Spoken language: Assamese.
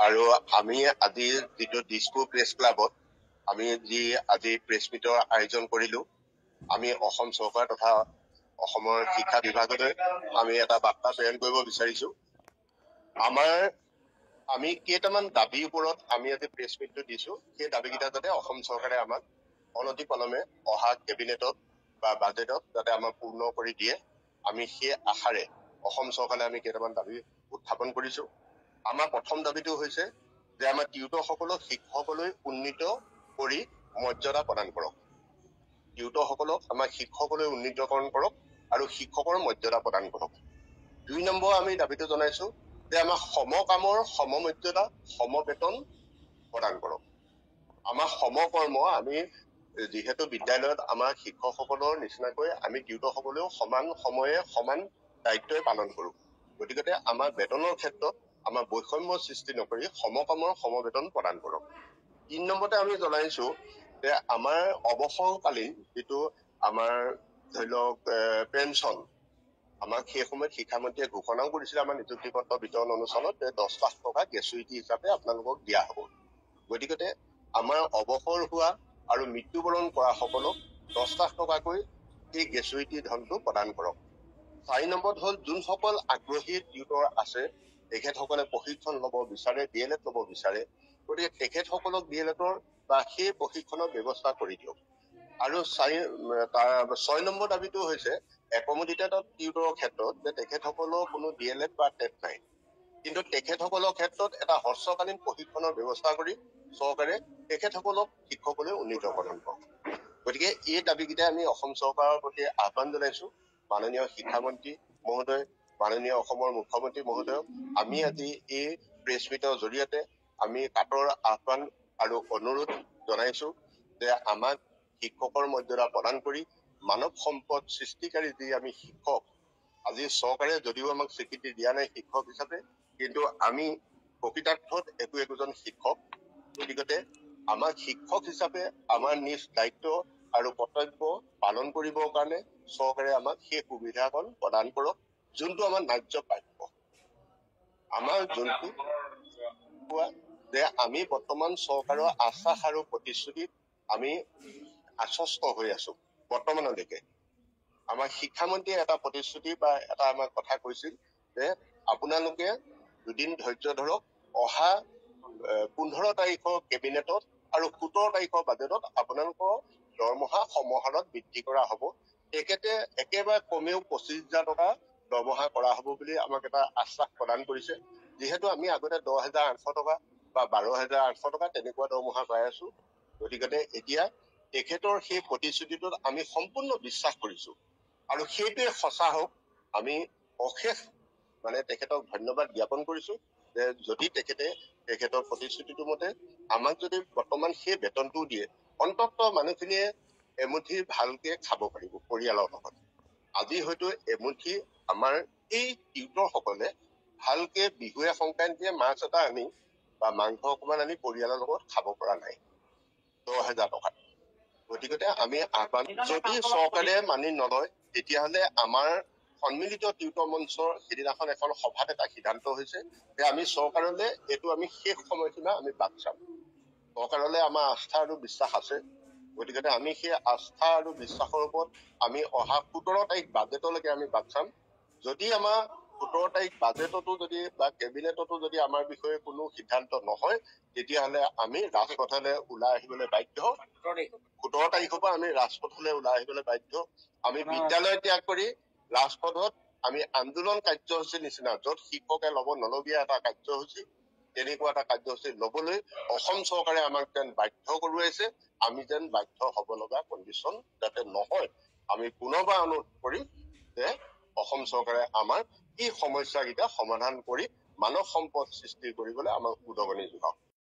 আৰু আমি আজি যিটো দিছপুৰ প্ৰেছ ক্লাবত আমি যি আজি প্ৰেছ মিটৰ আয়োজন কৰিলো, আমি অসম চৰকাৰ তথা অসমৰ শিক্ষা বিভাগলৈ আমি এটা বাৰ্তা প্ৰেৰণ কৰিব বিচাৰিছো। আমি কেইটামান দাবীৰ ওপৰত আমি আজি প্ৰেছ মিটটো দিছো, সেই দাবীকেইটা যাতে অসম চৰকাৰে আমাক অনতি পলমে অহা কেবিনেটত বা বাজেটত যাতে আমাক পূৰ্ণ কৰি দিয়ে, আমি সেই আশাৰে অসম চৰকাৰে আমি কেইটামান দাবী উত্থাপন কৰিছো। আমাৰ প্ৰথম দাবীটো হৈছে যে আমাৰ টিউটৰসকলক শিক্ষকলৈ উন্নীত কৰি মৰ্যাদা প্ৰদান কৰক। টিউটৰসকলক আমাৰ শিক্ষকলৈ উন্নীতকৰণ কৰক আৰু শিক্ষকৰ মৰ্যাদা প্ৰদান কৰক। ২ নম্বৰ আমি দাবীটো জনাইছো যে আমাৰ সমকামৰ সমমৰ্যাদা সমবেতন প্ৰদান কৰক। আমাৰ সমকৰ্ম আমি যিহেতু বিদ্যালয়ত আমাৰ শিক্ষকসকলৰ নিচিনাকৈ আমি টিউটৰসকলেও সমান সময়ে সমান দায়িত্বই পালন কৰো। গতিকে আমাৰ বেতনৰ ক্ষেত্ৰত আমাৰ বৈষম্য সৃষ্টি নকৰি সমকামৰ সমবেতন প্ৰদান কৰক। ৩ নম্বৰতে আমি জনাইছো যে আমাৰ অৱসৰকালীন যিটো আমাৰ ধৰি লওক পেঞ্চন, আমাক সেই সময়ত শিক্ষামন্ত্ৰীয়ে ঘোষণাও কৰিছিলে আমাৰ নিযুক্তি পত্ৰ বিতৰণ অনুষ্ঠানত যে 10 লাখ টকা গ্ৰেচুইটি হিচাপে আপোনালোকক দিয়া হ'ব। গতিকে আমাৰ অৱসৰ হোৱা আৰু মৃত্যুবৰণ কৰা সকলক 10 লাখ টকাকৈ সেই গ্ৰেচুইটি ধনটো প্ৰদান কৰক। ৪ নম্বৰত হ'ল যোনসকল আগ্ৰহী টিউটৰ আছে, তেখেতসকলে প্ৰশিক্ষণ ল'ব বিচাৰে, DLED ল'ব বিচাৰে, গতিকে তেখেতসকলক DLEDৰ বা সেই প্ৰশিক্ষণৰ ব্যৱস্থা কৰি দিয়ক। আৰু ৬ নম্বৰ দাবীটো হৈছে একমোডিটেড টিউটৰৰ ক্ষেত্ৰত যে তেখেতসকলৰ কোনো DLED বা টেট নাই, কিন্তু তেখেতসকলৰ ক্ষেত্ৰত এটা হ্ৰস্বকালীন প্ৰশিক্ষণৰ ব্যৱস্থা কৰি চৰকাৰে তেখেতসকলক শিক্ষকলৈ উন্নীতকৰণ কৰক। গতিকে এই দাবীকেইটাই আমি অসম চৰকাৰৰ প্ৰতি আহ্বান জনাইছো। মাননীয় শিক্ষামন্ত্ৰী মহোদয়, মাননীয় অসমৰ মুখ্যমন্ত্ৰী মহোদয়ক আমি আজি এই প্ৰেছ মিটৰ জৰিয়তে আমি কাটৰ আহ্বান আৰু অনুৰোধ জনাইছো যে আমাক শিক্ষকৰ মৰ্যাদা প্ৰদান কৰি মানৱ সম্পদ সৃষ্টিকাৰী যি আমি শিক্ষক, আজি চৰকাৰে যদিও আমাক স্বীকৃতি দিয়া নাই শিক্ষক হিচাপে, কিন্তু আমি প্ৰকৃতাৰ্থত একোজন শিক্ষক। গতিকে আমাক শিক্ষক হিচাপে আমাৰ নিজ দায়িত্ব আৰু কৰ্তব্য পালন কৰিবৰ কাৰণে চৰকাৰে আমাক সেই সুবিধাকণ প্ৰদান কৰক, যোনটো আমাৰ ন্যায্য প্ৰাপ্য। আমাৰ যোনটো যে আমি বৰ্তমান চৰকাৰৰ আশ্বাস আৰু প্ৰতিশ্ৰুতিত আমি আশ্বস্ত হৈ আছো। বৰ্তমানলৈকে আমাৰ শিক্ষামন্ত্ৰীয়ে এটা প্ৰতিশ্ৰুতি বা এটা আমাক কথা কৈছিল যে আপোনালোকে দুদিন ধৈৰ্য ধৰক, অহা 15 তাৰিখৰ কেবিনেটত আৰু 17 তাৰিখৰ বাজেটত আপোনালোকৰ দৰমহা সমাহাৰত বৃদ্ধি কৰা হ'ব। তেখেতে একেবাৰে কমেও 25,000 টকা দৰমহা কৰা হ'ব বুলি আমাক এটা আশ্বাস প্ৰদান কৰিছে। যিহেতু আমি আগতে 10,800 টকা বা 12,800 টকা তেনেকুৱা দৰমহা পাই আছো। গতিকে এতিয়া তেখেতৰ সেই প্ৰতিশ্ৰুতিটোত আমি সম্পূৰ্ণ বিশ্বাস কৰিছো আৰু সেইটোৱে সঁচা হওক। আমি অশেষ তেখেতক ধন্যবাদ জ্ঞাপন কৰিছো যে যদি তেখেতৰ প্ৰতিশ্ৰুতিটো মতে আমাক যদি বৰ্তমান সেই বেতনটো দিয়ে, অন্ততঃ মানুহখিনিয়ে এমুঠি ভালকে খাব পাৰিব পৰিয়ালৰ লগত। আজি হয়তো এমুঠি আমাৰ এই টিউটৰসকলে ভালকে বিহুৱে সংক্ৰান্তিয়ে মাছ এটা আনি বা মাংস অকমান আনি পৰিয়ালৰ লগত খাব পৰা নাই 10,000 টকাত। গতিকে আমি আহ্বান, যদি চৰকাৰে মানি নলয় তেতিয়াহলে আমাৰ সন্মিলিত টিউটৰ মঞ্চৰ সেইদিনাখন এখন সভাত এটা সিদ্ধান্ত হৈছে যে আমি চৰকাৰলৈ এইটো আমি শেষ সময়সীমা আমি বাট চাম। চৰকাৰলৈ আমাৰ আস্থা আৰু বিশ্বাস আছে। গতিকে আমি সেই আস্থা আৰু বিশ্বাসৰ ওপৰত আমি অহা 17 তাৰিখ বাজেটলৈকে আমি বাট চাম। যদি আমাৰ 17 তাৰিখ বাজেটতো যদি বা কেবিনেটতো যদি আমাৰ বিষয়ে কোনো সিদ্ধান্ত নহয়, তেতিয়াহলে আমি ৰাজপথলৈ ওলাই আহিবলৈ বাধ্য। 17 তাৰিখৰ পৰা আমি ৰাজপথলৈ ওলাই আহিবলৈ বাধ্য। আমি বিদ্যালয় ত্যাগ কৰি ৰাজপথত আমি আন্দোলন কাৰ্যসূচীৰ নিচিনা, য'ত শিক্ষকে ল'ব নলগীয়া এটা কাৰ্যসূচী, তেনেকুৱা এটা কাৰ্যসূচী লবলৈ অসম চৰকাৰে আমাক যেন বাধ্য কৰোৱাইছে। আমি যেন বাধ্য হব লগা কণ্ডিশ্যন যাতে নহয়, আমি পুনৰবাৰ অনুৰোধ কৰিম যে অসম চৰকাৰে আমাৰ এই সমস্যাকেইটা সমাধান কৰি মানৱ সম্পদ সৃষ্টি কৰিবলৈ আমাক উদগনি যোগাওক।